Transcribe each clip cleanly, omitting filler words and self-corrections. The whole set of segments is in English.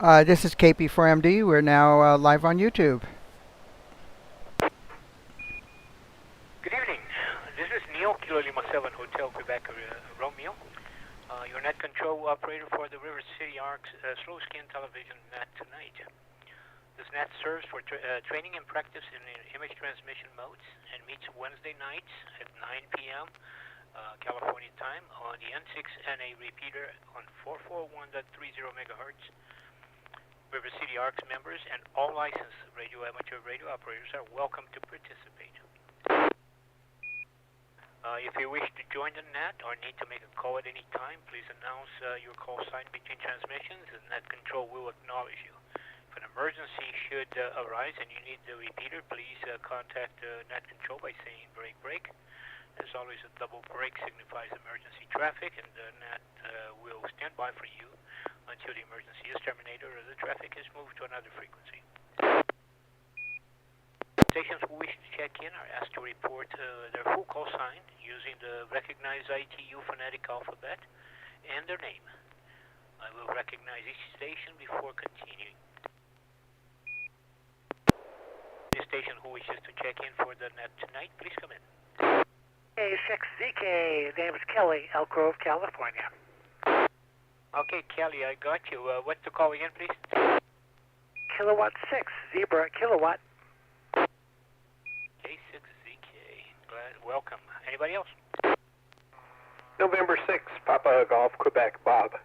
This is KP4MD. We're now live on YouTube. Good evening. This is Neil, Kilo Lima 7 Hotel Quebec Romeo, your net control operator for the River City Arcs slow scan television net tonight. This net serves for training and practice in image transmission modes and meets Wednesday nights at 9 p.m. California time on the N6NA repeater on 441.30 megahertz. River City Arcs members and all licensed amateur radio operators are welcome to participate. If you wish to join the net or need to make a call at any time, please announce your call sign between transmissions and net control will acknowledge you. If an emergency should arise and you need the repeater, please contact net control by saying break, break. As always, a double break signifies emergency traffic, and the net will stand by for you until the emergency is terminated or the traffic is moved to another frequency. Stations who wish to check in are asked to report their full call sign using the recognized ITU phonetic alphabet and their name. I will recognize each station before continuing. The station who wishes to check in for the net tonight, please come in. N6ZK, name is Kelly, Elk Grove, California. Okay, Kelly, I got you. What's the call again, please? Kilowatt 6, Zebra, Kilowatt. K6ZK. Welcome. Anybody else? November 6, Papa Golf, Quebec, Bob.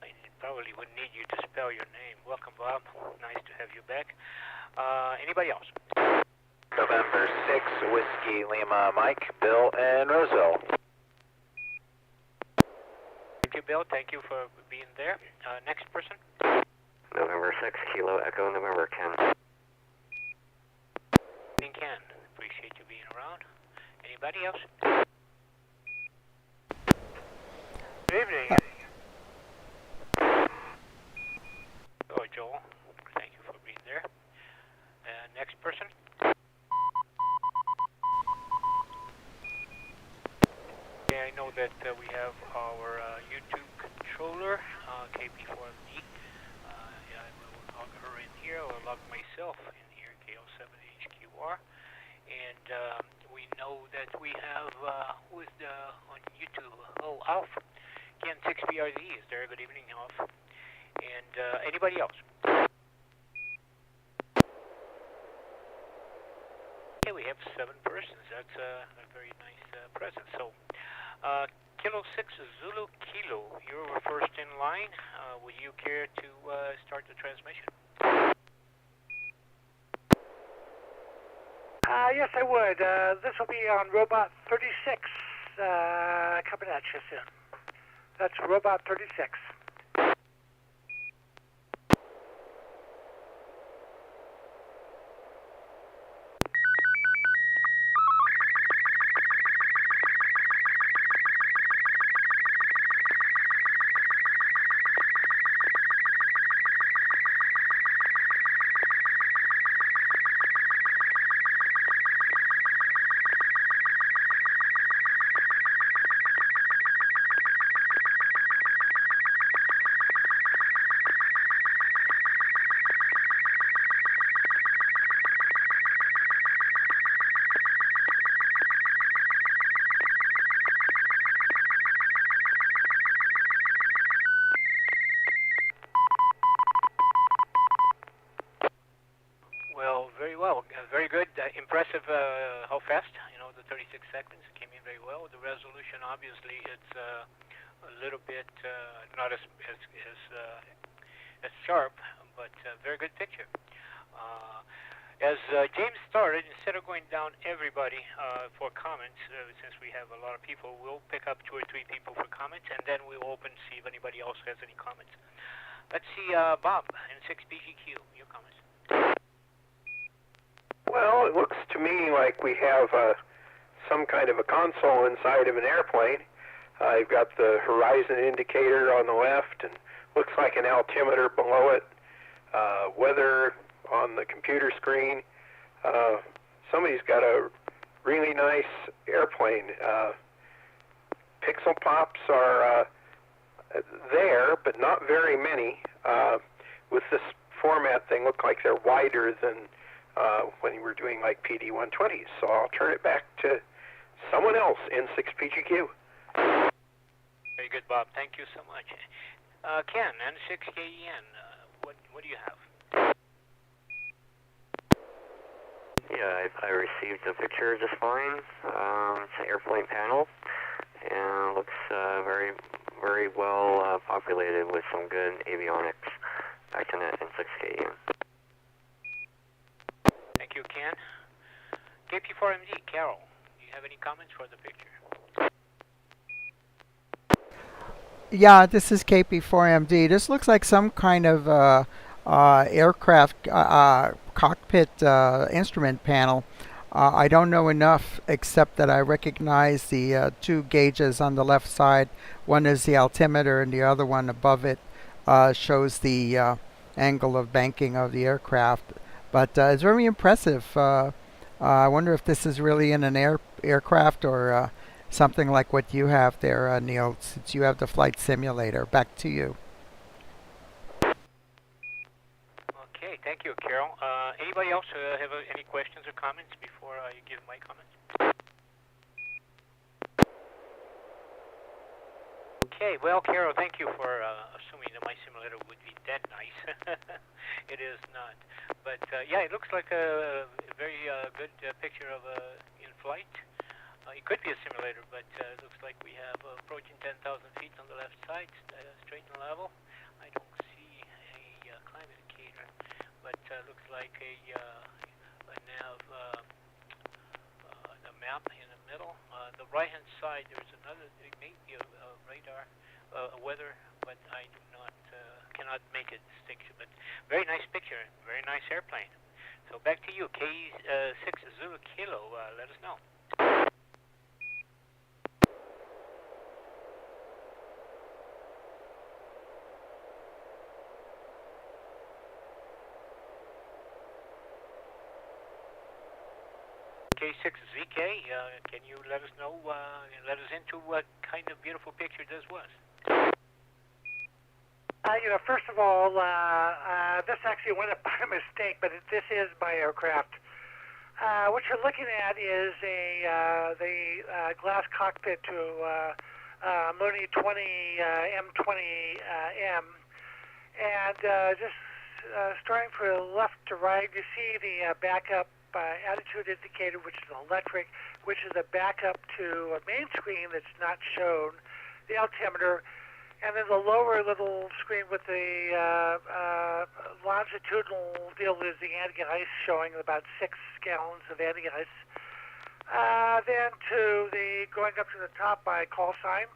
I probably would need you to spell your name. Welcome, Bob. Nice to have you back. Anybody else? November 6, Whiskey Lima, Mike, Bill, and Roseville. Thank you, Bill. Thank you for being there. Next person? November 6, Kilo Echo, November 10. Ken, appreciate you being around. Anybody else? Good evening. Oh, Joel, thank you for being there. Next person? Okay, I know that we have our YouTube controller, KP4MD. I will log her in here, or log myself in here, KO7HQR. And we know that we have, who is on YouTube? Oh, Alf. N6BRZ is there. Good evening, Alf. And anybody else? Okay, we have 7 persons. That's a very nice presence. So, Kilo 6 Zulu Kilo, you're first in line. Would you care to start the transmission? Yes, I would. This will be on Robot 36, coming at you soon. That's Robot 36. Very good. Impressive how fast, the 36 seconds came in very well. The resolution, obviously, it's a little bit not as sharp, but very good picture. As James started, instead of going down everybody for comments, since we have a lot of people, we'll pick up 2 or 3 people for comments, and then we'll open to see if anybody else has any comments. Let's see, Bob, N6BGQ, your comments. Well, it looks to me like we have some kind of a console inside of an airplane. You've got the horizon indicator on the left, and looks like an altimeter below it. Weather on the computer screen. Somebody's got a really nice airplane. Pixel pops are there, but not very many. With this format, they look like they're wider than when you were doing like PD-120s. So I'll turn it back to someone else, N6PGQ. Very good, Bob. Thank you so much. Ken, N6KEN, what do you have? Yeah, I received a picture just fine. It's an airplane panel, and looks very well populated with some good avionics. Back to net N6KEN. Thank you, Ken. KP4MD, Carol, do you have any comments for the picture? Yeah, this is KP4MD. This looks like some kind of aircraft cockpit instrument panel. I don't know enough except that I recognize the two gauges on the left side. One is the altimeter and the other one above it shows the angle of banking of the aircraft. But it's very impressive. I wonder if this is really in an aircraft or something like what you have there, Neil, since you have the flight simulator. Back to you. Okay, thank you, Carol. Anybody else have any questions or comments before I give my comments? Okay, well, Carol, thank you for assuming that my simulator would be that nice. It is not. But yeah, it looks like a very good picture of in flight. It could be a simulator, but it looks like we have approaching 10,000 feet on the left side, straight and level. I don't see a climb indicator, but looks like a nav, the map in the middle. The right-hand side, there's another. It may be a radar, a weather, but I do not cannot make a distinction. But very nice picture, very nice airplane. So back to you, K6 Zulu Kilo. Let us know. K6ZK, can you let us know, let us into what kind of beautiful picture this was? First of all, this actually went up by mistake, but this is my aircraft. What you're looking at is the glass cockpit to Mooney 20 M20M, and just starting from left to right, you see the backup attitude indicator, which is electric, which is a backup to a main screen that's not shown, the altimeter, and then the lower little screen with the longitudinal deal is the anti-ice, showing about 6 gallons of anti-ice. Then to the going up to the top by call sign.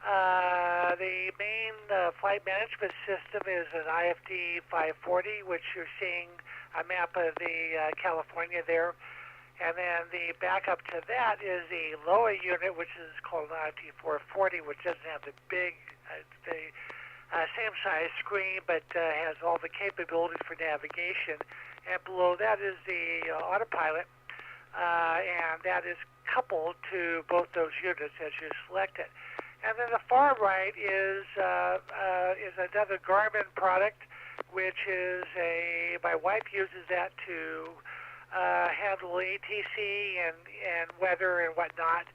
The main flight management system is an IFD 540, which you're seeing a map of the California there. And then the backup to that is the LOA unit, which is called an IFD 440, which doesn't have the big, same size screen, but has all the capabilities for navigation. And below that is the autopilot, and that is coupled to both those units as you select it. And then the far right is another Garmin product, which is my wife uses that to handle ATC and weather and whatnot.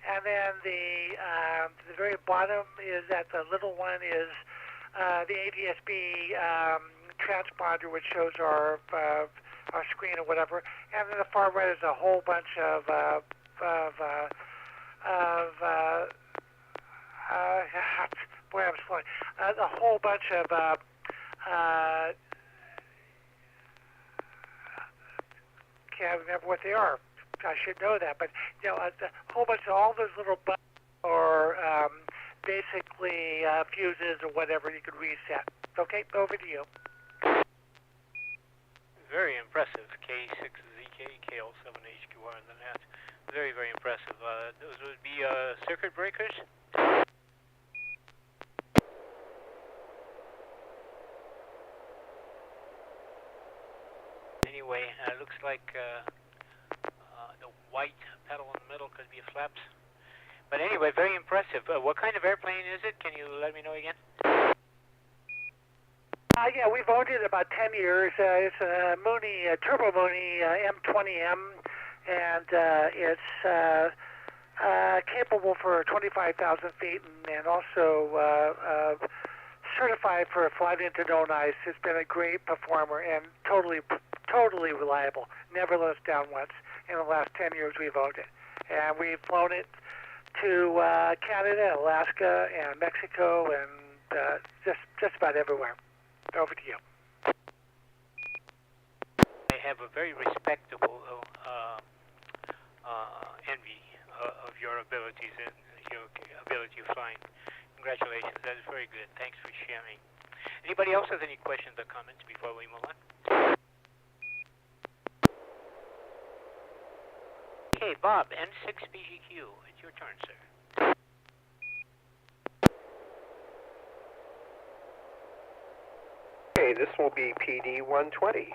And then the very bottom is that the little one is the ADS-B transponder, which shows our screen or whatever. And then the far right is a whole bunch of boy, I'm slowing. A whole bunch of can't remember what they are. I should know that, but a whole bunch of all those little buttons or basically fuses or whatever you could reset. Okay, over to you. Very impressive. K6ZK, KL7HQR in the net. Very, very impressive. Those would be circuit breakers. Anyway, looks like the white pedal in the middle could be a flaps. But anyway, very impressive. impressive. What kind of airplane is it? Can you let me know again? Yeah, we've owned it about 10 years. It's a Mooney, Turbo Mooney M20M, and it's capable for 25,000 feet and also certified for a flight into known ice. It's been a great performer and totally reliable. Never let us down once in the last 10 years we've owned it. And we've flown it to Canada, Alaska, and Mexico, and just about everywhere. Over to you. I have a very respectable envy of your abilities and your ability of flying. Congratulations, that is very good. Thanks for sharing. Anybody else has any questions or comments before we move on? Okay, Bob, N6BGQ, it's your turn, sir. Okay, this will be PD 120.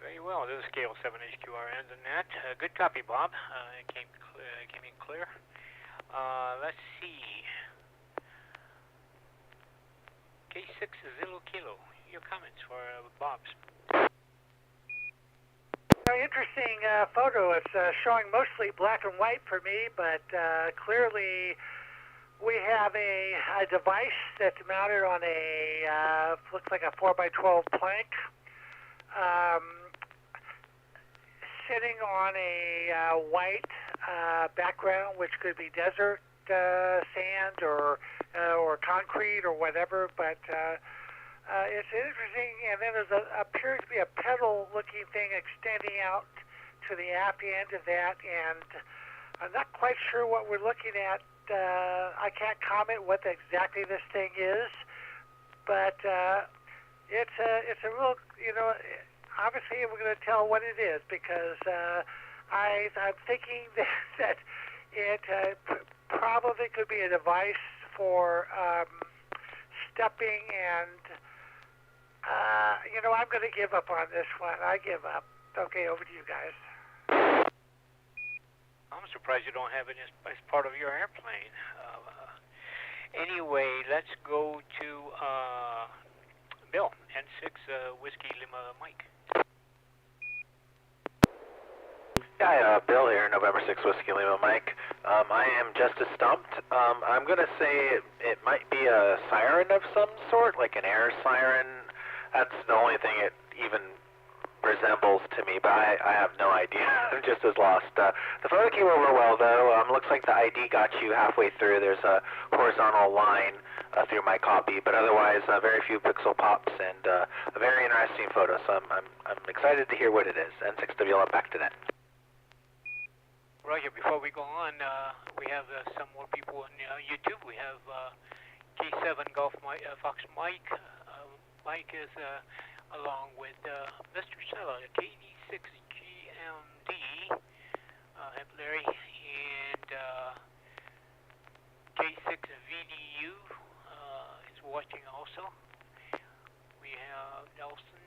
Very well, this is scale 7HQRN and Net. Good copy, Bob. It came in clear. Let's see. K6 Zulu Kilo. Your comments for Bob's. Very interesting photo. It's showing mostly black and white for me, but clearly we have a device that's mounted on a looks like a 4x12 plank, sitting on a white background, which could be desert sand or concrete or whatever. But it's interesting. And then there's appears to be a pedal-looking thing extending out to the aft end of that, and I'm not quite sure what we're looking at. I can't comment what exactly this thing is, but it's a real, obviously we're going to tell what it is, because I'm thinking that it probably could be a device for stepping, and I'm going to give up on this one. I give up. Okay, over to you guys. I'm surprised you don't have it as part of your airplane. Anyway, let's go to Bill, N6 Whiskey Lima Mike. Hi, Bill here, November 6 Whiskey Lima Mike. I am just as stumped. I'm going to say it might be a siren of some sort, like an air siren. That's the only thing it even resembles to me, but I have no idea. I'm just as lost. The photo came over well, though. Looks like the ID got you halfway through. There's a horizontal line through my copy, but otherwise very few pixel pops and a very interesting photo. So I'm excited to hear what it is. N6WL, back to that. Roger. Before we go on, we have some more people on YouTube. We have K7 Golf Fox Mike. Mike is along with Mr. Sella, KD6GMD, Larry, and K6VDU is watching also. We have Nelson.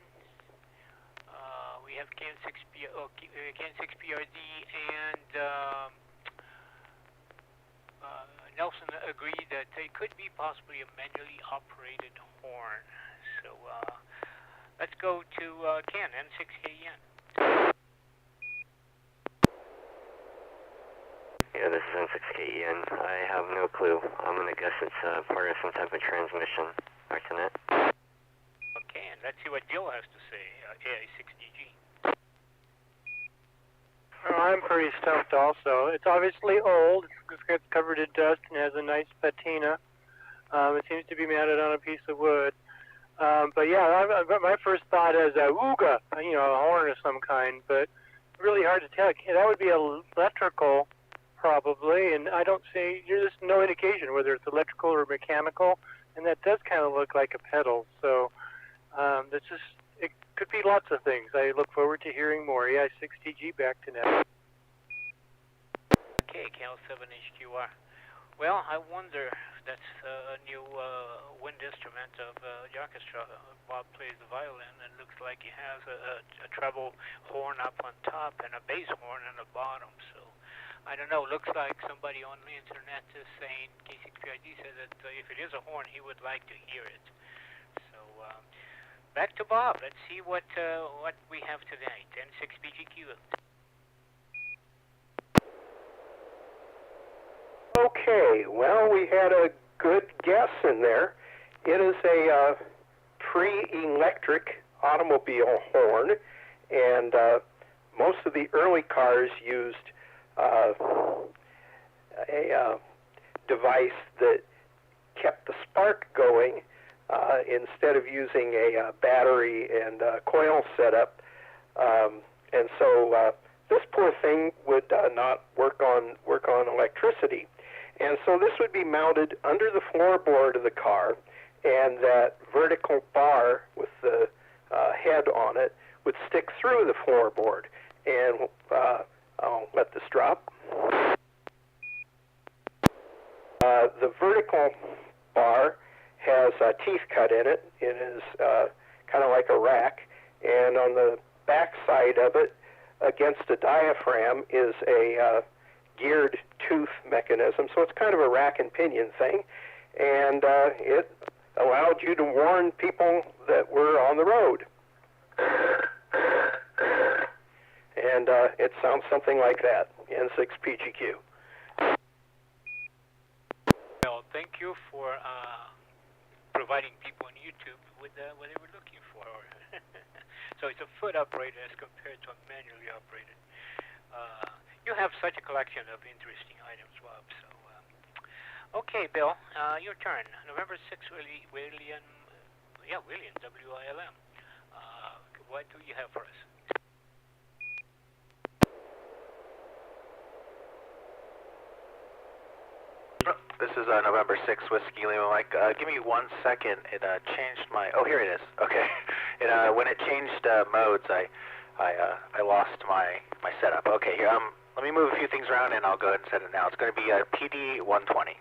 We have Can6PRD, and Nelson agreed that it could be possibly a manually operated horn. So let's go to Ken, N6KN. Yeah, this is N6KN. I have no clue. I'm going to guess it's part of some type of transmission. Back to net. Okay, and let's see what Gil has to say, AI6DG. I'm pretty stumped also. It's obviously old, it's covered in dust and has a nice patina. It seems to be mounted on a piece of wood. But yeah, my first thought is a wooga, a horn of some kind, but really hard to tell. That would be electrical, probably, and I don't see, there's no indication whether it's electrical or mechanical, and that does kind of look like a pedal. So it could be lots of things. I look forward to hearing more. AI6TG, back to net. Okay, Cal7HQR. Well, I wonder if that's a new wind instrument of the orchestra. Bob plays the violin, and looks like he has a treble horn up on top and a bass horn on the bottom. So I don't know. Looks like somebody on the internet is saying, K6PID says that if it is a horn, he would like to hear it. So back to Bob. Let's see what we have tonight. N6BGQ. Okay, well, we had a good guess in there. It is a pre-electric automobile horn, and most of the early cars used a device that kept the spark going instead of using a battery and coil setup. And so this poor thing would not work on electricity. And so this would be mounted under the floorboard of the car, and that vertical bar with the head on it would stick through the floorboard. And I'll let this drop. The vertical bar has teeth cut in it. It is kind of like a rack, and on the back side of it, against a diaphragm, is a geared tooth mechanism, so it's kind of a rack and pinion thing, and it allowed you to warn people that were on the road. And it sounds something like that, N6PGQ. Well, thank you for providing people on YouTube with what they were looking for. So it's a foot operated as compared to a manually operated. You have such a collection of interesting items, Bob. So, okay, Bill, your turn. November 6th, William, WILM. What do you have for us? This is November 6th, Whiskey Lima Mike. Give me 1 second. It changed my... Oh, here it is. Okay. When it changed modes, I lost my setup. Okay, here. Let me move a few things around, and I'll go ahead and set it now. It's going to be PD 120.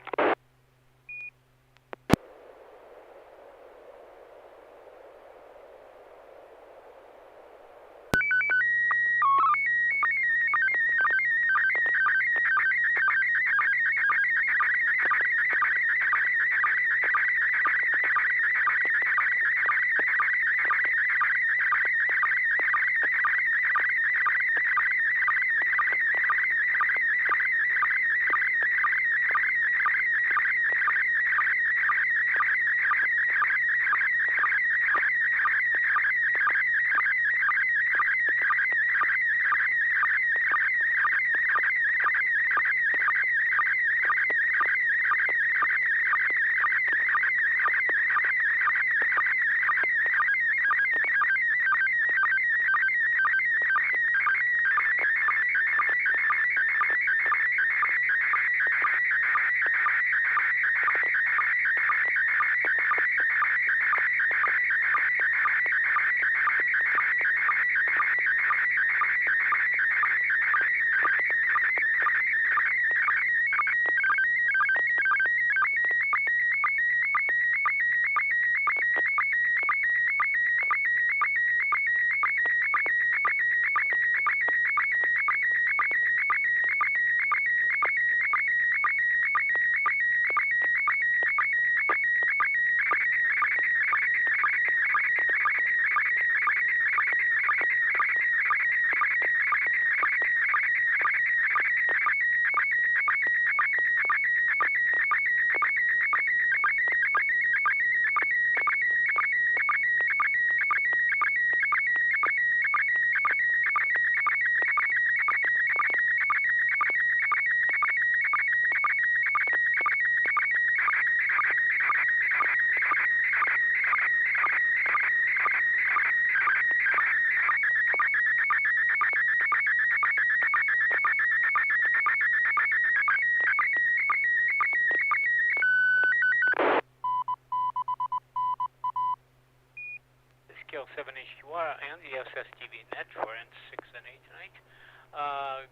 L7HQR and the SSTV Net for N6NA tonight.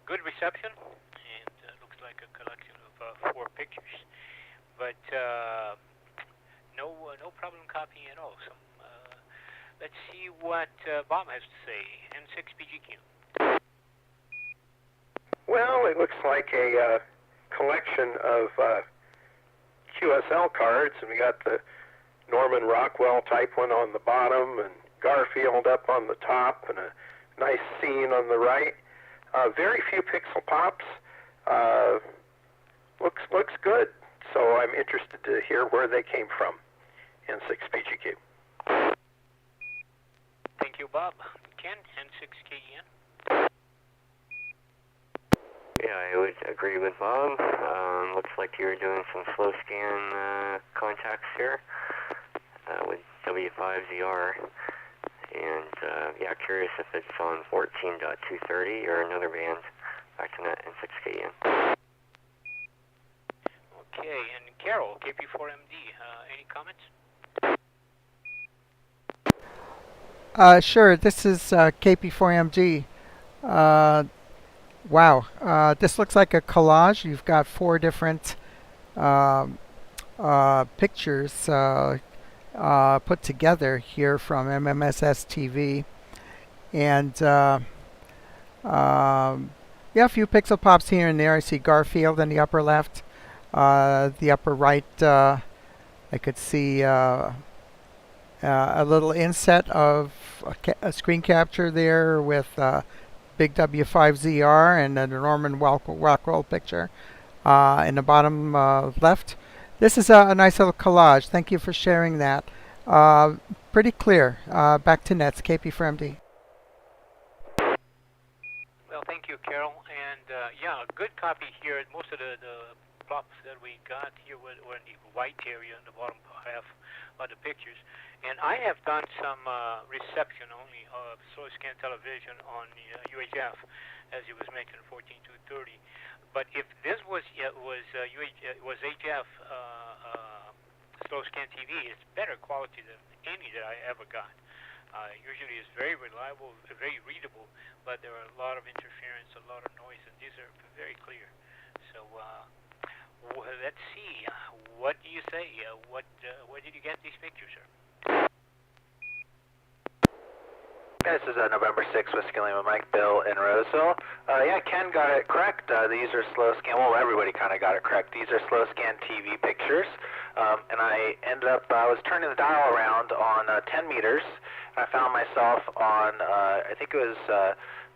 Good reception, and looks like a collection of 4 pictures, but no problem copying at all. Let's see what Bob has to say. N6PGQ. Well, it looks like a collection of QSL cards, and we got the Norman Rockwell type one on the bottom, and Garfield up on the top, and a nice scene on the right. Very few pixel pops. Looks good. So I'm interested to hear where they came from. N6PGQ. Thank you, Bob. Ken, N6KEN. Yeah, I would agree with Bob. Looks like you're doing some slow scan contacts here with W5ZR. And yeah, curious if it's on 14.230 or another band. Back to net N6KN. Okay, and Carol, KP4MD, any comments? Sure, this is KP4MG. Wow, this looks like a collage. You've got 4 different pictures put together here from SSTV. And yeah, a few pixel pops here and there. I see Garfield in the upper left. The upper right, I could see a little inset of a screen capture there with big W5ZR and a Norman Rockwell picture in the bottom left. This is a nice little collage. Thank you for sharing that. Pretty clear. Back to nets, KP4MD. Well, thank you, Carol. And yeah, a good copy here. Most of the plops that we got here were in the white area in the bottom half of the pictures. And I have done some reception only of slow scan television on the UHF, as it was mentioned, 14-230. But if this was HF slow scan TV, it's better quality than any that I ever got. Usually it's very reliable, very readable, but there are a lot of interference, a lot of noise, and these are very clear. So let's see. What do you say? Where did you get these pictures, sir? This is November 6th, Whiskey Lima, Mike, Bill, in Roseville. Yeah, Ken got it correct. These are slow scan. Well, everybody kind of got it correct. These are slow scan TV pictures. And I ended up, I was turning the dial around on 10 meters. I found myself on, I think it was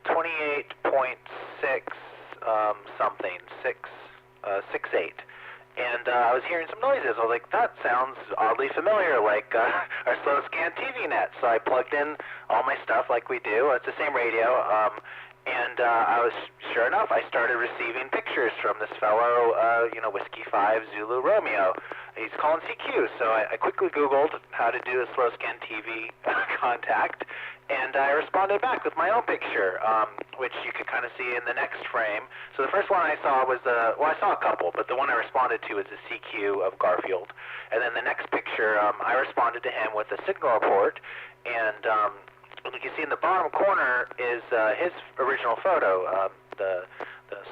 28.6 something, 6.8. And I was hearing some noises. I was like, that sounds oddly familiar, like our slow scan TV net. So I plugged in all my stuff like we do. It's the same radio. And I was, sure enough, I started receiving pictures from this fellow, Whiskey 5 Zulu Romeo. He's calling CQ. So I quickly Googled how to do a slow scan TV contact. And I responded back with my own picture, which you could kind of see in the next frame. So the first one I saw was I saw a couple, but the one I responded to was the CQ of Garfield. And then the next picture, I responded to him with a signal report. And you can see in the bottom corner is his original photo. The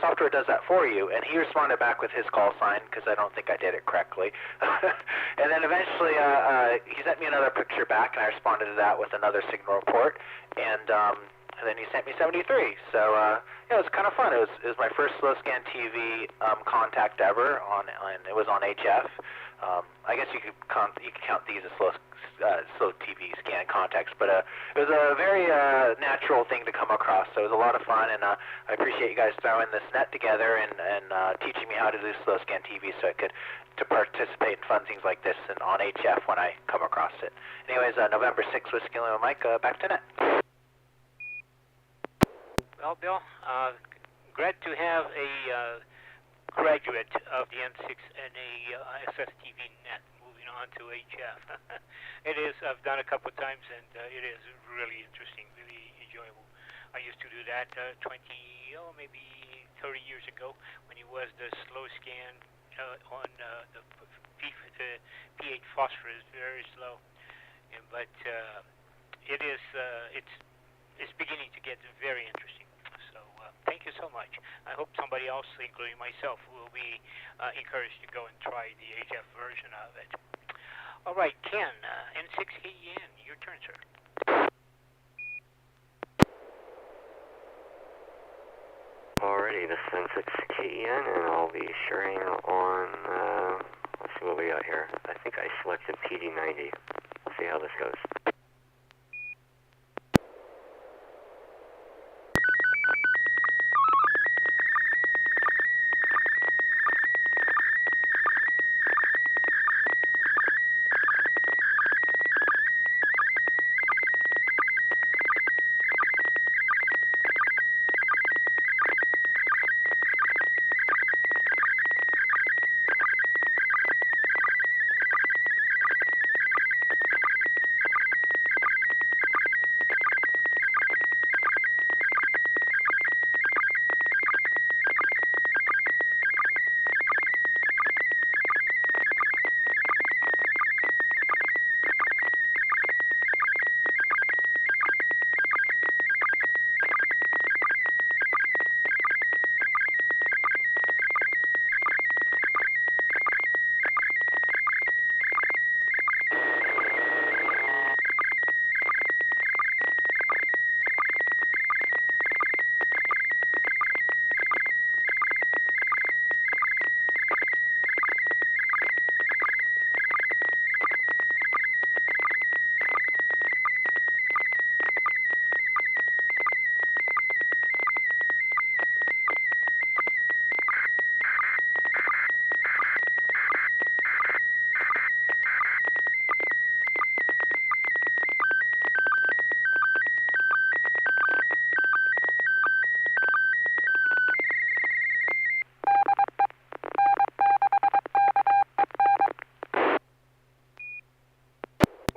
software does that for you, and he responded back with his call sign because I don't think I did it correctly. And then eventually he sent me another picture back, and I responded to that with another signal report, and then he sent me 73. So yeah, it was kind of fun. It was my first slow scan TV contact ever, and it was on HF. I guess you could count these as slow TV scan contacts, but it was a very natural thing to come across. So it was a lot of fun, and I appreciate you guys throwing this net together and teaching me how to do slow scan TV, so I could participate in fun things like this and on HF when I come across it. Anyways, November 6th, Whiskey Lima Mike, back to net. Well, Bill, glad to have a graduate of the N6NA SSTV Net moving on to HF. It is, I've done a couple of times, and it is really interesting, really enjoyable. I used to do that maybe 30 years ago when it was the slow scan on the pH phosphorus, very slow. But it's beginning to get very interesting. So thank you so much. I hope somebody else, including myself, will be encouraged to go and try the HF version of it. All right, Ken, N6KN, your turn, sir. Alrighty, this is N6KN, and I'll be sharing on, let's see what we got here. I think I selected PD90. Let's see how this goes.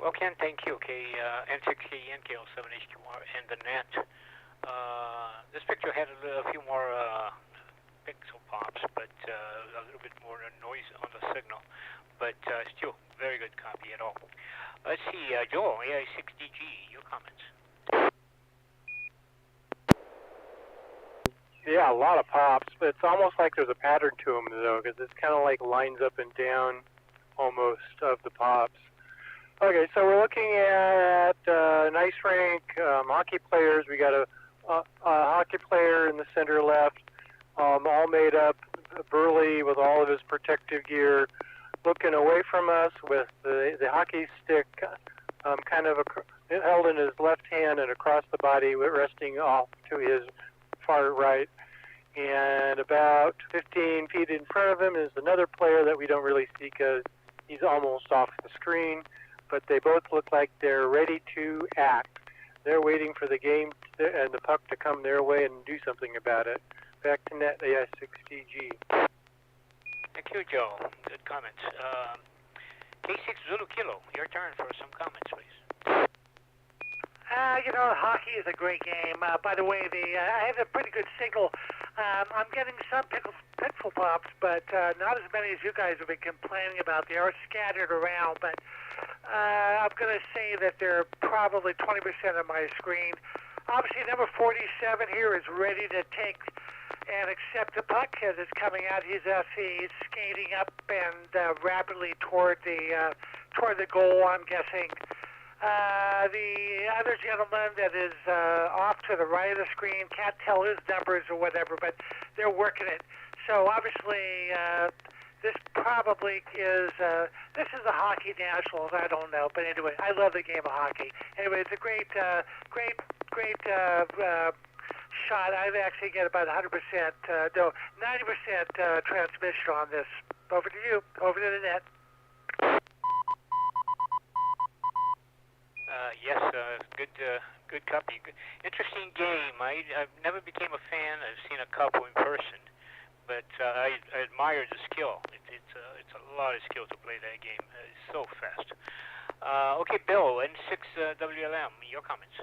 Well, Ken, thank you. Okay, N6KN, KL7HQR, and the net. This picture had a few more pixel pops, but a little bit more noise on the signal. But still, very good copy at all. Let's see, Joel, AI6DG, your comments. Yeah, a lot of pops, but it's almost like there's a pattern to them, though, because it's kind of like lines up and down almost of the pops. Okay, so we're looking at nice rank hockey players. We got a hockey player in the center left, all made up, burly with all of his protective gear, looking away from us with the hockey stick kind of held in his left hand and across the body, resting off to his far right. And about 15 feet in front of him is another player that we don't really see because he's almost off the screen. But they both look like they're ready to act. They're waiting for the game and the puck to come their way and do something about it. Back to net, AI6DG. Thank you, Joe. Good comments. K6 Zulu Kilo, your turn for some comments, please. Hockey is a great game. By the way, I have a pretty good signal. I'm getting some pixel pops, but not as many as you guys have been complaining about. They are scattered around, but I'm going to say that they're probably 20% of my screen. Obviously, number 47 here is ready to take and accept the puck as it's coming out. He's skating up and rapidly toward the goal, I'm guessing. The other gentleman that is off to the right of the screen, can't tell his numbers or whatever, but they're working it. So obviously, this probably is the Hockey Nationals. I don't know, but anyway, I love the game of hockey. Anyway, it's a great shot. I've actually get about 100%, 90% transmission on this. Over to you. Over to the net. Yes, good copy. Interesting game. I've never became a fan. I've seen a couple in person, but I admire the skill. It's a lot of skill to play that game. It's so fast. Okay, Bill, N6WLM, your comments.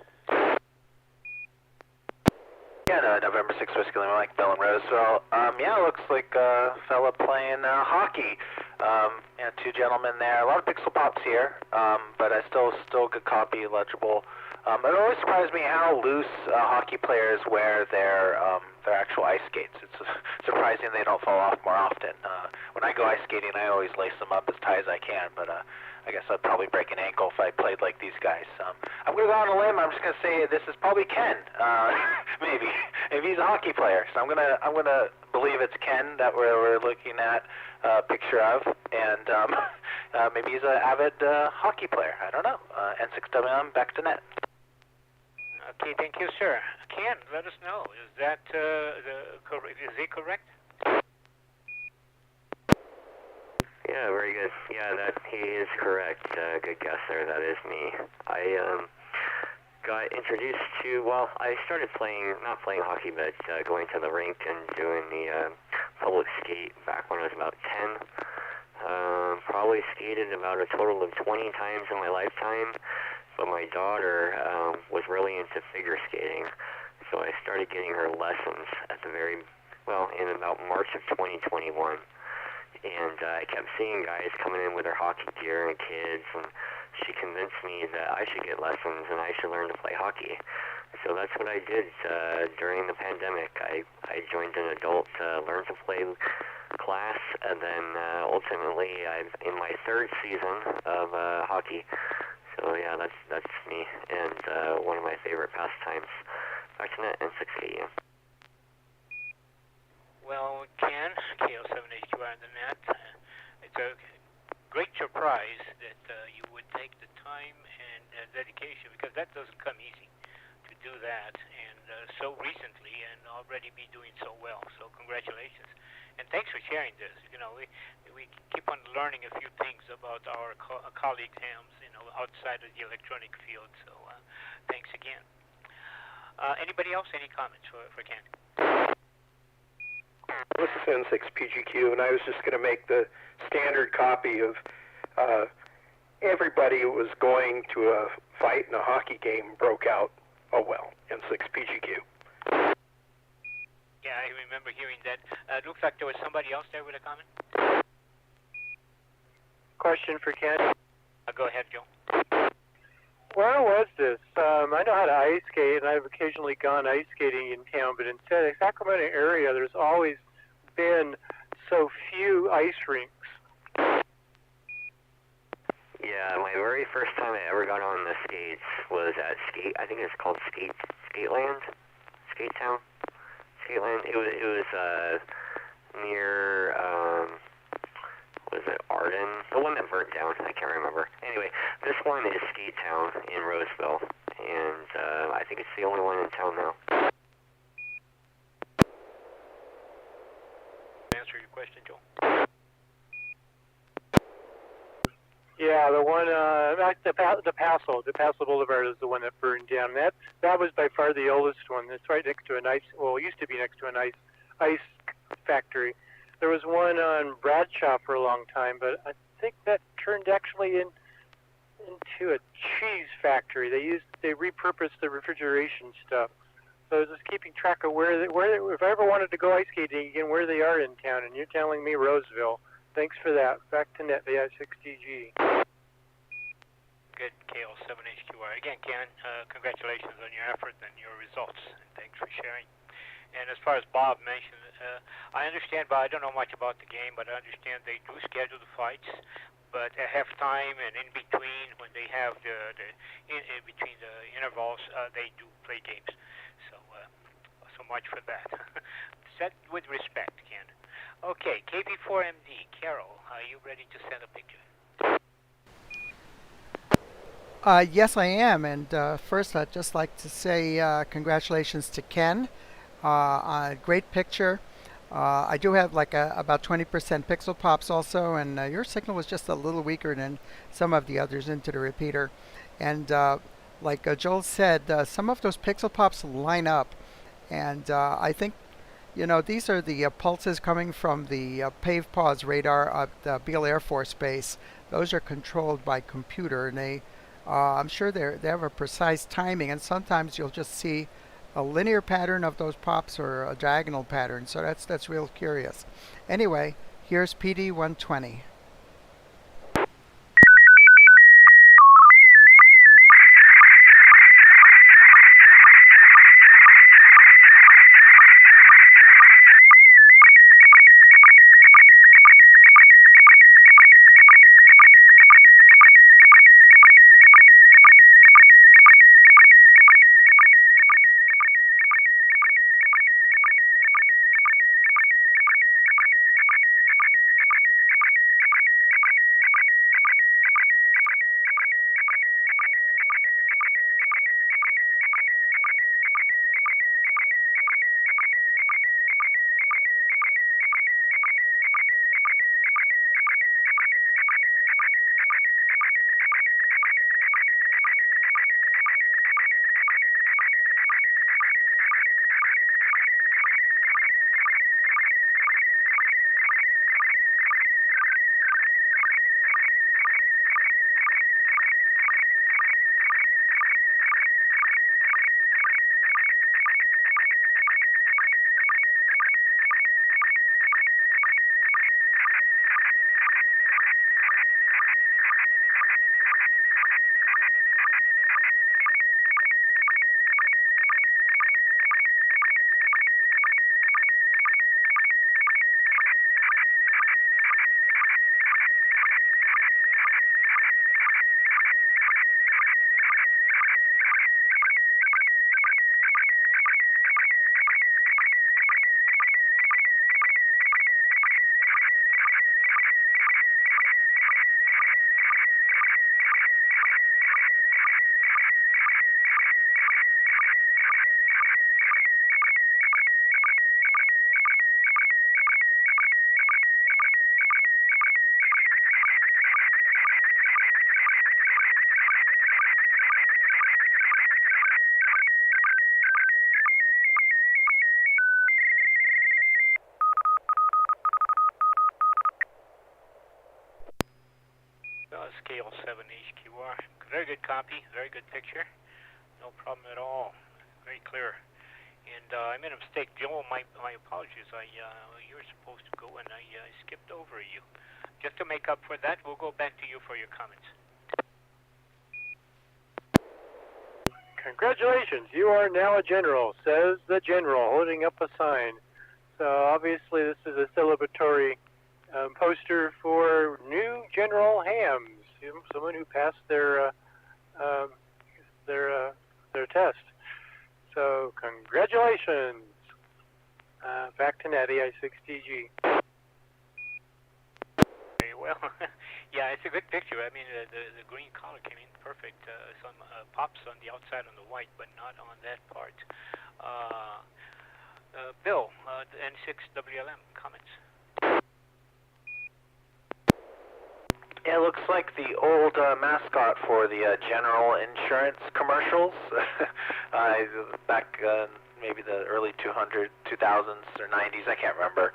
Yeah, November 6th Whiskey Lima, Mike, Bill in Roseville. Yeah, it looks like a fella playing hockey. Two gentlemen there. A lot of pixel pops here, but I still good copy, legible. It always surprised me how loose hockey players wear their actual ice skates. It's surprising they don't fall off more often. When I go ice skating, I always lace them up as tight as I can, but I guess I'd probably break an ankle if I played like these guys. I'm going to go on a limb. I'm just going to say this is probably Ken. Maybe he's a hockey player. So I'm gonna believe it's Ken that we're looking at a picture of, and maybe he's an avid hockey player. I don't know. N6NA, back to net. Okay, thank you, sir. Ken, let us know. Is that is he correct? Yeah, very good. Yeah, that he is correct. Good guess there. That is me. I got introduced to, well, I started not playing hockey, but going to the rink and doing the public skate back when I was about 10. Probably skated about a total of 20 times in my lifetime, but my daughter was really into figure skating, so I started getting her lessons at in about March of 2021. And I kept seeing guys coming in with their hockey gear and kids, and she convinced me that I should get lessons and I should learn to play hockey. So that's what I did during the pandemic. I joined an adult learn to play class, and then ultimately I'm in my third season of hockey. So yeah, that's me, and one of my favorite pastimes. Back to net and 6 a.m. Well, Ken, KO7HQR on the net. It's a great surprise that you would take the time and dedication, because that doesn't come easy to do that, and so recently, and already be doing so well. So congratulations, and thanks for sharing this. You know, we keep on learning a few things about our colleagues' hams, outside of the electronic field. So thanks again. Anybody else? Any comments for Ken? This is N6PGQ, and I was just going to make the standard copy of everybody who was going to a fight in a hockey game broke out. Oh well, N6PGQ. Yeah, I remember hearing that. It looks like there was somebody else there with a comment. Question for Ken. Go ahead, Joe. Where was this? I know how to ice skate, and I've occasionally gone ice skating in town, but in the Sacramento area, there's always been so few ice rinks. Yeah, my very first time I ever got on the skates was at I think it's called Skateland? Skatetown? Skateland? It was near, was it Arden? The one that burnt down, I can't remember. Anyway, this one is Skatetown in Roseville, and I think it's the only one in town now. Answer your question, Joe. Yeah, the one, the Paso Boulevard is the one that burned down. That was by far the oldest one. It's right next to it used to be next to an ice factory. There was one on Bradshaw for a long time, but I think that turned actually into a cheese factory. They repurposed the refrigeration stuff. So I was just keeping track of where if I ever wanted to go ice skating again, where they are in town, and you're telling me Roseville. Thanks for that. Back to net, the I6DG. Good, KO7HQR. Again, Ken, congratulations on your effort and your results, and thanks for sharing. And as far as Bob mentioned, I understand, but I don't know much about the game, but I understand they do schedule the fights, but at halftime and in between, when they have in between the intervals, they do play games. So much for that. Said with respect, Ken. Okay, KB4MD, Carol, are you ready to send a picture? Yes, I am. And first, I'd just like to say congratulations to Ken. Great picture. I do have like about 20% pixel pops also, and your signal was just a little weaker than some of the others into the repeater. And like Joel said, some of those pixel pops line up. And I think, these are the pulses coming from the Pave Pause radar at the Beale Air Force Base. Those are controlled by computer, and I'm sure they have a precise timing, and sometimes you'll just see a linear pattern of those pops or a diagonal pattern. So that's real curious. Anyway, here's PD120. IL7HQR. Very good copy, very good picture. No problem at all. Very clear. And I made a mistake. Joel, my apologies. You were supposed to go, and I skipped over you. Just to make up for that, we'll go back to you for your comments. Congratulations, you are now a general, says the general, holding up a sign. So obviously this is a celebratory poster for new General Hams, someone who passed their test. So congratulations. Back to Natty I6TG. Very well. Yeah, it's a good picture. I mean, the green color came in perfect. Some pops on the outside on the white, but not on that part. Bill, the N6WLM, comments? Yeah, it looks like the old mascot for the General Insurance commercials back maybe the early 2000s or 90s, I can't remember.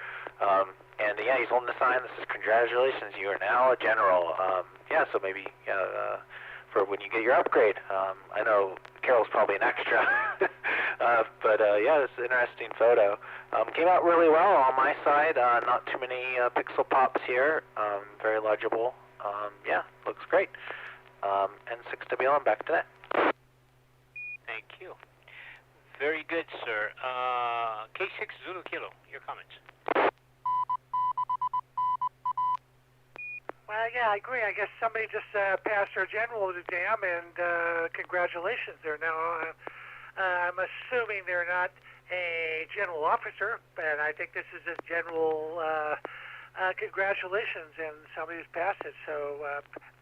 And yeah, he's holding the sign that says, "Congratulations, you are now a general." Yeah, so maybe for when you get your upgrade. I know Carol's probably an extra, but yeah, this is an interesting photo. Came out really well on my side. Not too many pixel pops here. Very legible. Yeah, looks great. N6WLM, back to that. Thank you. Very good, sir. K6 Zulu Kilo, your comments. Well, yeah, I agree. I guess somebody just passed their general exam, and congratulations. They're now, I'm assuming they're not a general officer, but I think this is a general congratulations, and somebody who's passed it. So,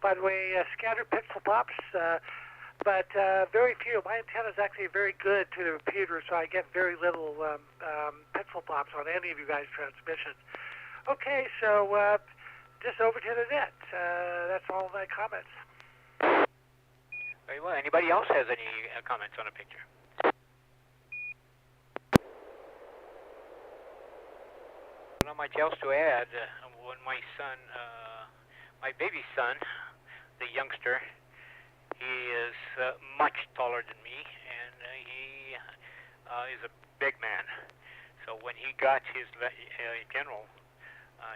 by the way, scattered pixel pops, but very few. My antenna is actually very good to the repeater, so I get very little pixel pops on any of you guys' transmissions. Okay, so just over to the net. That's all my comments. Very well. Anybody else has any comments on a picture? Not much else to add. When my son, my baby son, the youngster, he is much taller than me, and he is a big man. So when he got his general,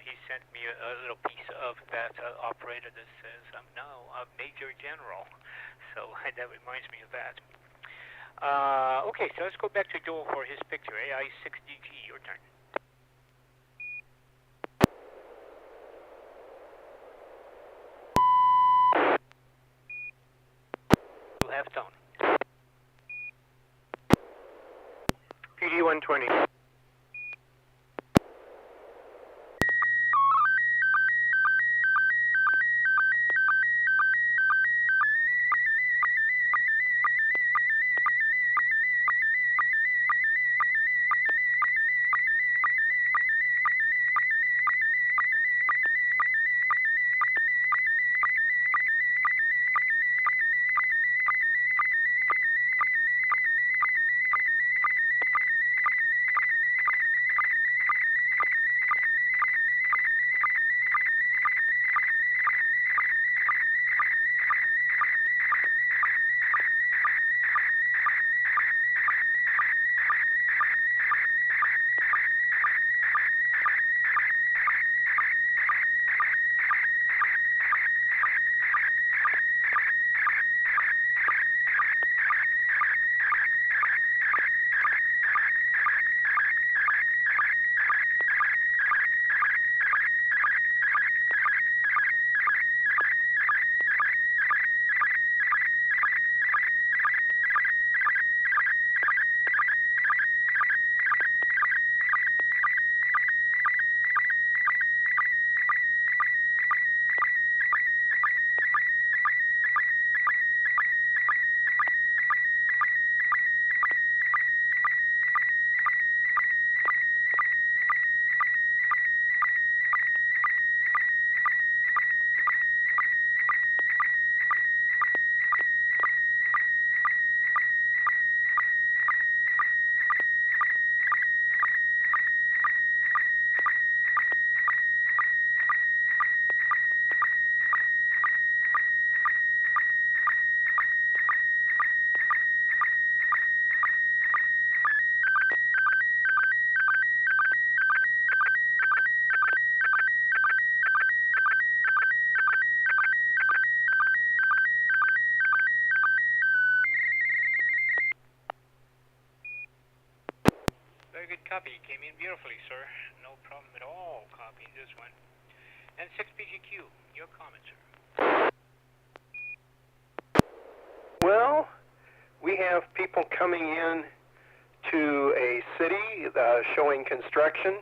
he sent me a little piece of that operator that says, "I'm now a major general." So that reminds me of that. Okay, so let's go back to Joel for his picture. AI6DG, your turn. You have tone. PD-120. copy. You came in beautifully, sir. No problem at all copying this one. N6PGQ, your comment, sir. Well, we have people coming in to a city showing construction.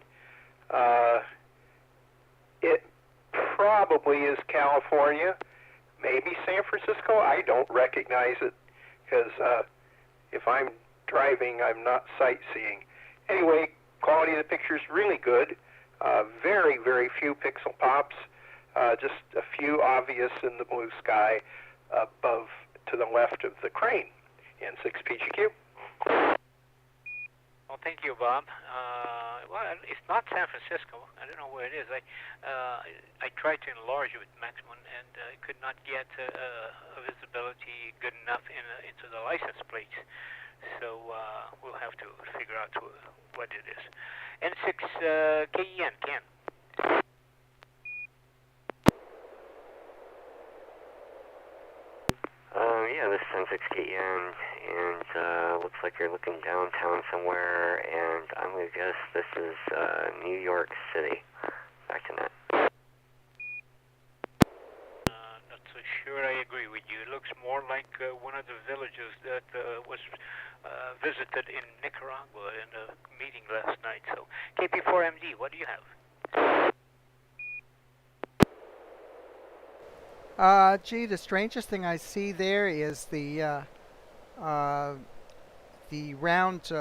It probably is California, maybe San Francisco. I don't recognize it because if I'm driving, I'm not sightseeing. Anyway, quality of the picture is really good. Very, very few pixel pops. Just a few obvious in the blue sky above to the left of the crane. N6PGQ. Well, thank you, Bob. Well, it's not San Francisco. I don't know where it is. I tried to enlarge it with maximum, and I could not get a visibility good enough into the license plates. So we'll have to figure out what it is. N6KEN, Ken. Yeah, this is N6KEN, and looks like you're looking downtown somewhere, and I'm going to guess this is New York City. Back to net. Not so sure I agree with you. It looks more like one of the villages that was visited in Nicaragua in a meeting last night. So, KP4MD, what do you have? Gee, the strangest thing I see there is the round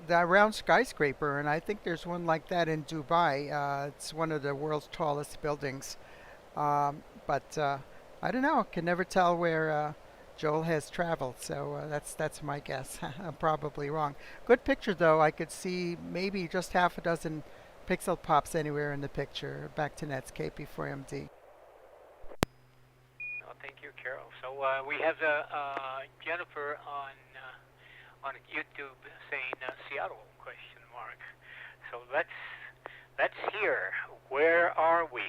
round skyscraper, and I think there's one like that in Dubai. It's one of the world's tallest buildings. But I don't know. Can never tell where Joel has traveled, so that's my guess. I'm probably wrong. Good picture, though. I could see maybe just half a dozen pixel pops anywhere in the picture. Back to Nets, KP4MD. Oh, thank you, Carol. So we have Jennifer on YouTube saying Seattle ? So let's hear. Where are we?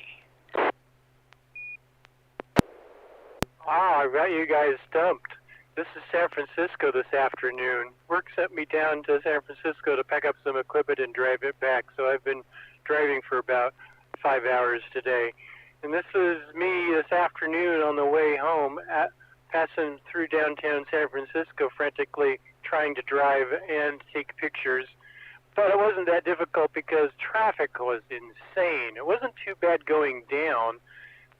I got you guys stumped. This is San Francisco this afternoon. Work sent me down to San Francisco to pack up some equipment and drive it back, so I've been driving for about 5 hours today. And this is me this afternoon on the way home, passing through downtown San Francisco frantically trying to drive and take pictures. But it wasn't that difficult because traffic was insane. It wasn't too bad going down.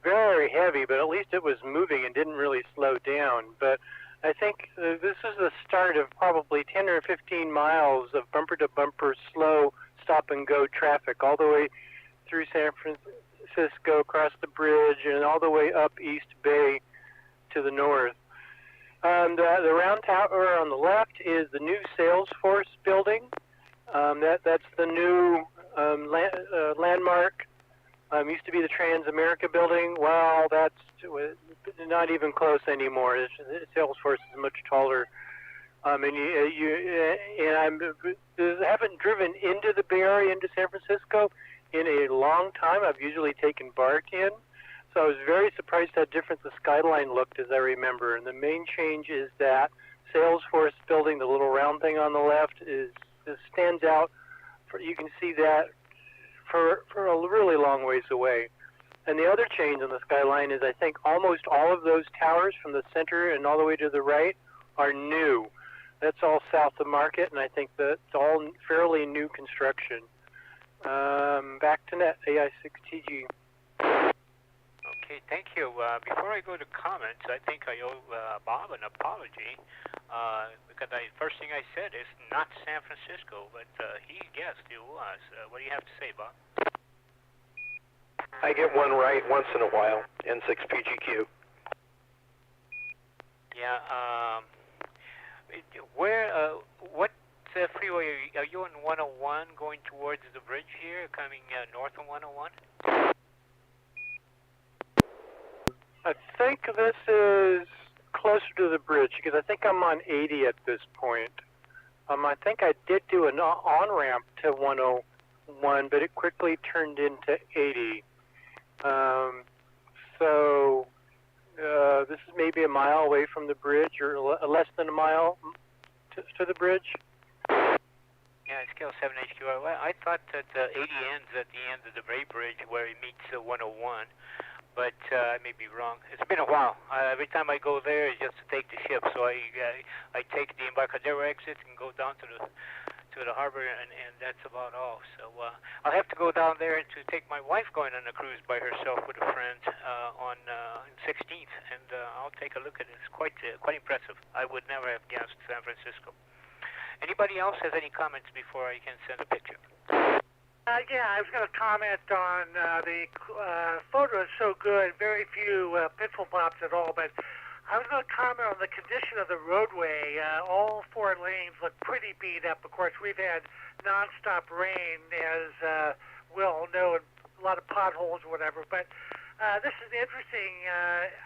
Very heavy, but at least it was moving and didn't really slow down. But I think this is the start of probably 10 or 15 miles of bumper-to-bumper slow stop-and-go traffic all the way through San Francisco, across the bridge, and all the way up East Bay to the north. The round tower on the left is the new Salesforce building. That's the new landmark. Used to be the Trans-America building. Well, that's not even close anymore. Salesforce is much taller. I haven't driven into the Bay Area, into San Francisco, in a long time. I've usually taken BART in. So I was very surprised how different the skyline looked, as I remember. And the main change is that Salesforce building, the little round thing on the left, stands out. You can see that for a really long ways away. And the other change on the skyline is I think almost all of those towers from the center and all the way to the right are new. That's all south of Market, and I think that's all fairly new construction. Back to net, AI6TG. Okay, thank you. Before I go to comments, I think I owe Bob an apology because first thing I said is not San Francisco, but he guessed it was. What do you have to say, Bob? I get one right once in a while. N6PGQ. Yeah. What freeway are you on 101 going towards the bridge here, coming north on 101? I think this is closer to the bridge because I think I'm on 80 at this point. I think I did do an on-ramp to 101, but it quickly turned into 80. So this is maybe a mile away from the bridge, or less than a mile to the bridge. scale 7 HQR. Well, I thought that 80 ends at the end of the Bray Bridge where it meets 101, but I may be wrong. It's been a while. Every time I go there, it's just to take the ship. So I take the Embarcadero exit and go down to the harbor, and that's about all. So I'll have to go down there to take my wife going on a cruise by herself with a friend on 16th, and I'll take a look at it. It's quite impressive. I would never have guessed San Francisco. Anybody else has any comments before I can send a picture? Yeah, I was going to comment on the photo is so good, very few pitfall bumps at all, but I was going to comment on the condition of the roadway. All 4 lanes look pretty beat up. Of course, we've had nonstop rain, as we all know, and a lot of potholes or whatever, but this is interesting.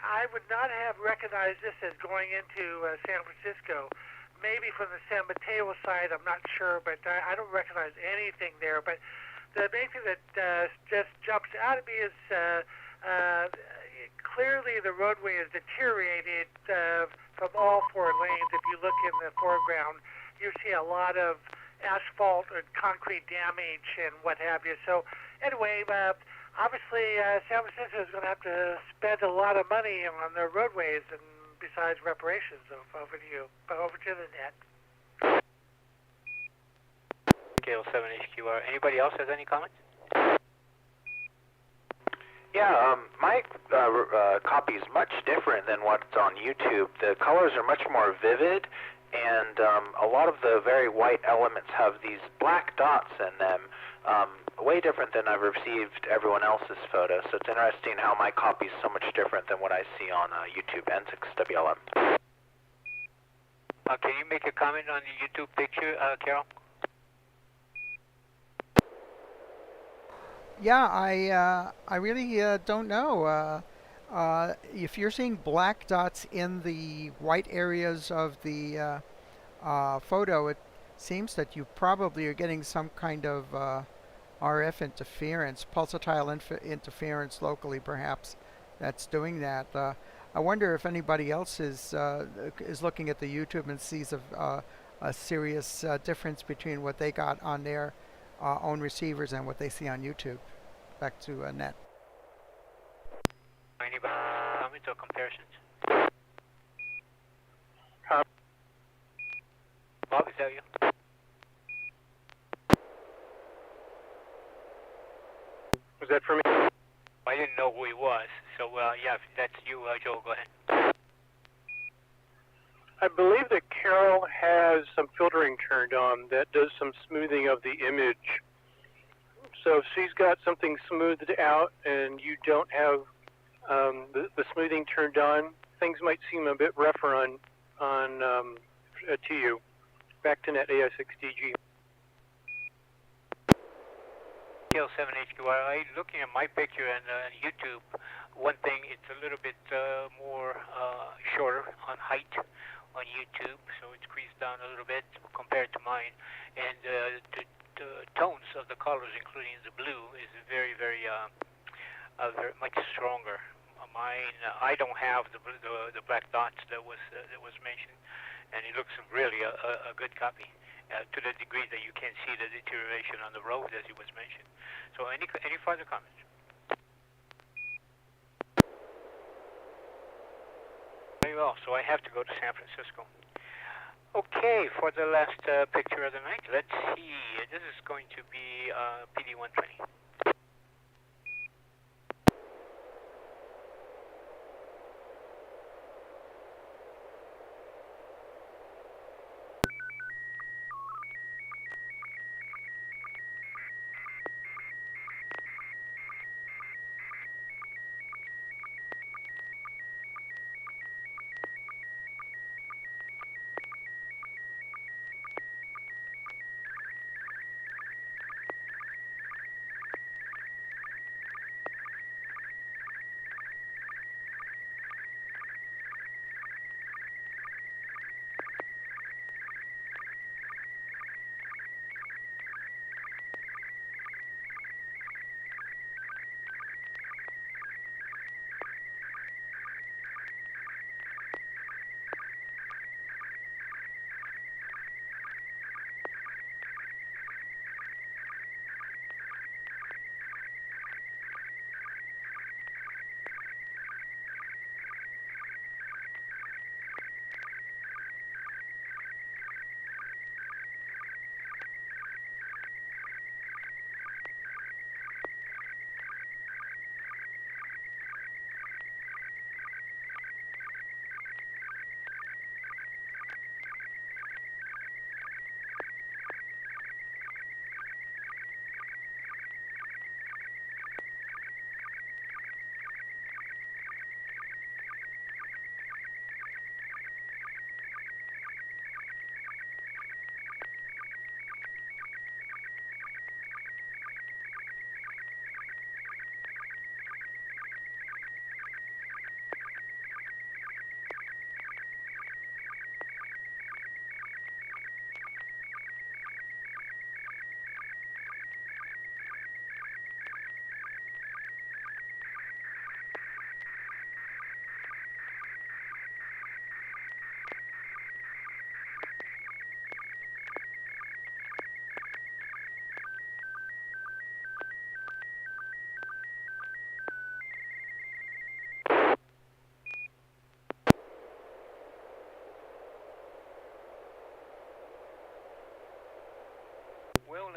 I would not have recognized this as going into San Francisco. Maybe from the San Mateo side, I'm not sure, but I don't recognize anything there. But the main thing that just jumps out at me is clearly the roadway is deteriorated from all 4 lanes. If you look in the foreground, you see a lot of asphalt and concrete damage and what have you. So anyway, obviously San Francisco is going to have to spend a lot of money on their roadways and besides reparations. Over to you. Over to the net. Scale 7 HQR. Anybody else has any comments? Yeah, my copy is much different than what's on YouTube. The colors are much more vivid, and a lot of the very white elements have these black dots in them, way different than I've received everyone else's photos. So it's interesting how my copy is so much different than what I see on YouTube, N6WLM. Can you make a comment on the YouTube picture, Carol? Yeah, I really don't know. If you're seeing black dots in the white areas of the photo, it seems that you probably are getting some kind of RF interference, pulsatile interference locally, perhaps, that's doing that. I wonder if anybody else is looking at the YouTube and sees a serious difference between what they got on their own receivers and what they see on YouTube. Back to Net. Anybody comments or comparisons? Bob, is that you? Was that for me? I didn't know who he was, so yeah, if that's you, Joe, go ahead. I believe that Carol has some filtering turned on that does some smoothing of the image. So if she's got something smoothed out and you don't have the smoothing turned on, things might seem a bit rougher on to you. Back to Net ASXDG. Scale 7 HQR. Looking at my picture and YouTube, one thing, it's a little bit more shorter on height on YouTube, so it's creased down a little bit compared to mine. And the tones of the colors, including the blue, is very, very much stronger. Mine, I don't have the black dots that was mentioned, and it looks really a good copy. To the degree that you can see the deterioration on the road, as it was mentioned. So any further comments? Very well, so I have to go to San Francisco. Okay, for the last picture of the night, let's see. This is going to be PD-120.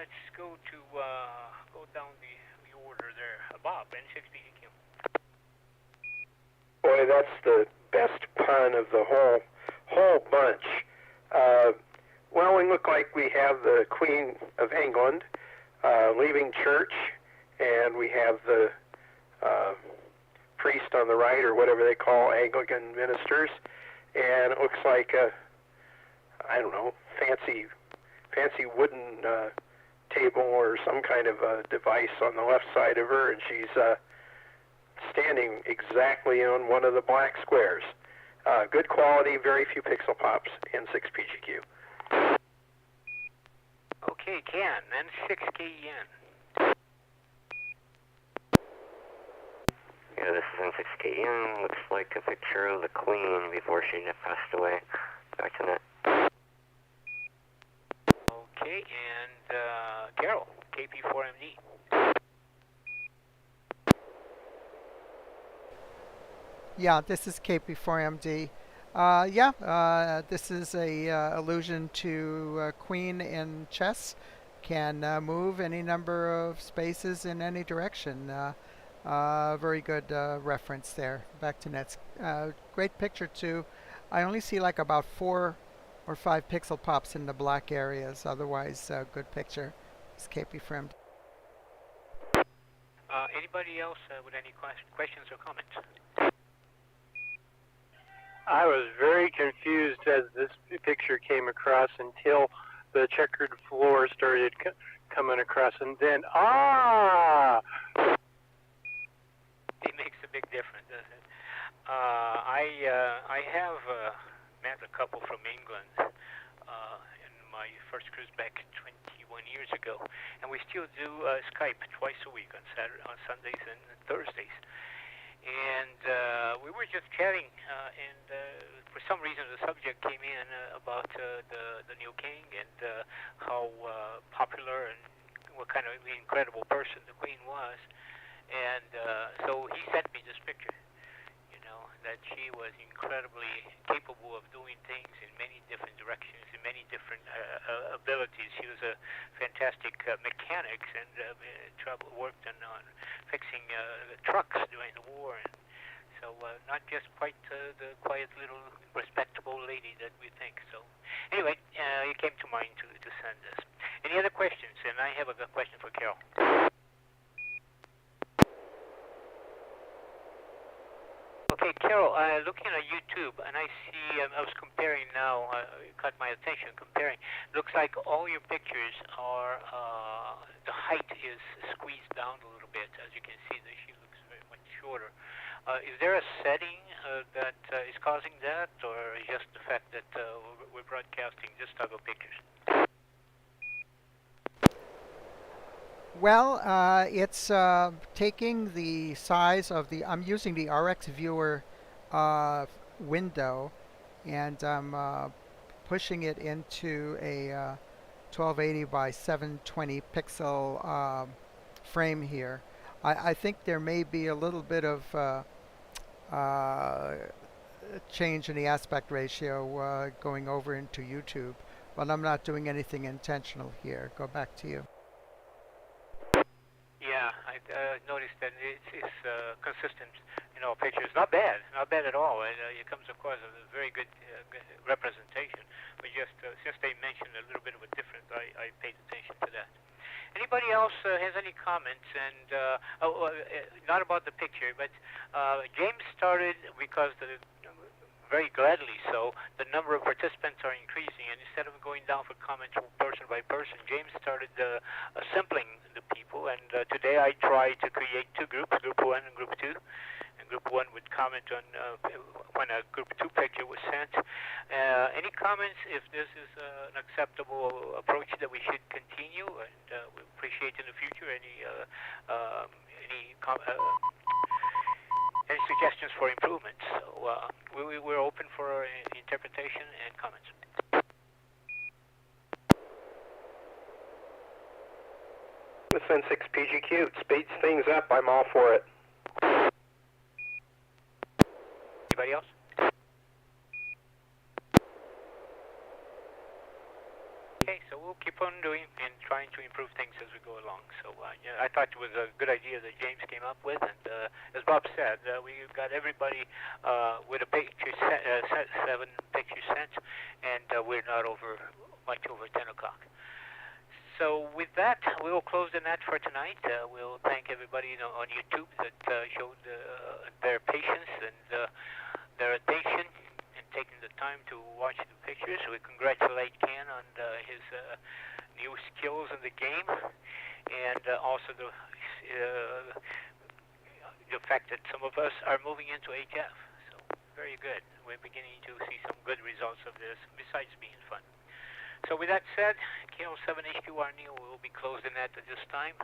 let's go to go down the order there. Bob, N6BGQ. Boy, that's the best pun of the whole bunch. Well, we look like we have the Queen of England leaving church, and we have the priest on the right, or whatever they call Anglican ministers, and it looks like I don't know, fancy wooden table or some kind of a device on the left side of her, and she's standing exactly on one of the black squares. Good quality, very few pixel pops, N6PGQ. Okay, Ken, N6KEN. Yeah, this is N6KN. Looks like a picture of the Queen before she passed away. Back to net. Okay, and Carol, KP4MD. Yeah, this is KP4MD. This is a allusion to Queen in chess. Can move any number of spaces in any direction. Very good reference there. Back to nets. Great picture too. I only see like about 4 or 5 pixel pops in the black areas. Otherwise, good picture. It's KP4MD. Anybody else with any questions or comments? I was very confused as this picture came across until the checkered floor started coming across, and then It makes a big difference, doesn't it? I have met a couple from England in my first cruise back 21 years ago, and we still do Skype twice a week on Sundays and Thursdays. And we were just chatting, and for some reason the subject came in about the new king and how popular and what kind of incredible person the queen was. And so he sent me this picture, that she was incredibly capable of doing things in many different directions, in many different abilities. She was a fantastic mechanic and worked on fixing trucks during the war. And so not just quite the quiet little respectable lady that we think. So anyway, it came to mind to send this. Any other questions? And I have a question for Carol. Okay, Carol, looking at YouTube, and I see, I was comparing now, it caught my attention, comparing. Looks like all your pictures are, the height is squeezed down a little bit. As you can see, she looks very much shorter. Is there a setting that is causing that, or just the fact that we're broadcasting this type of pictures? Well, it's taking the size of the. I'm using the RX viewer window, and I'm pushing it into a 1280 by 720 pixel frame here. I think there may be a little bit of change in the aspect ratio going over into YouTube, but I'm not doing anything intentional here. Go back to you. Yeah, I noticed that it's consistent, pictures. Not bad at all. It comes across as a very good representation. But just since they mentioned a little bit of a difference, I paid attention to that. Anybody else has any comments? And not about the picture, but James started because very gladly so, the number of participants are increasing, and instead of going down for comments person by person, James started assembling the people, and today I tried to create 2 groups, Group 1 and Group 2, and Group 1 would comment on when a Group 2 picture was sent. Any comments if this is an acceptable approach that we should continue, and we appreciate in the future any suggestions for improvements. So we're open for interpretation and comments. This N6PGQ, it speeds things up. I'm all for it. Anybody else? Okay, so we'll keep on doing and trying to improve things as we go along. So yeah, I thought it was a good idea that James came up with, and as Bob said, we got everybody with a picture set, 7 pictures sent, and we're not much over 10 o'clock. So with that, we will close the net for tonight. We'll thank everybody on YouTube that showed their patience and their attention and taking the time to watch the pictures. We congratulate Ken on his new skills in the game, and also the fact that some of us are moving into HF. So very good. We're beginning to see some good results of this, besides being fun. So with that said, KL7HQR Neil will be closing at this time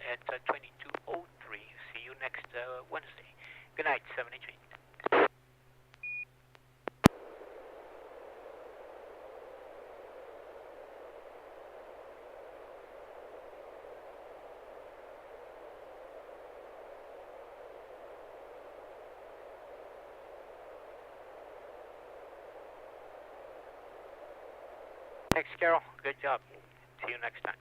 at 22:03. See you next Wednesday. Good night, 7HQ. Thanks, Carol. Good job. See you next time.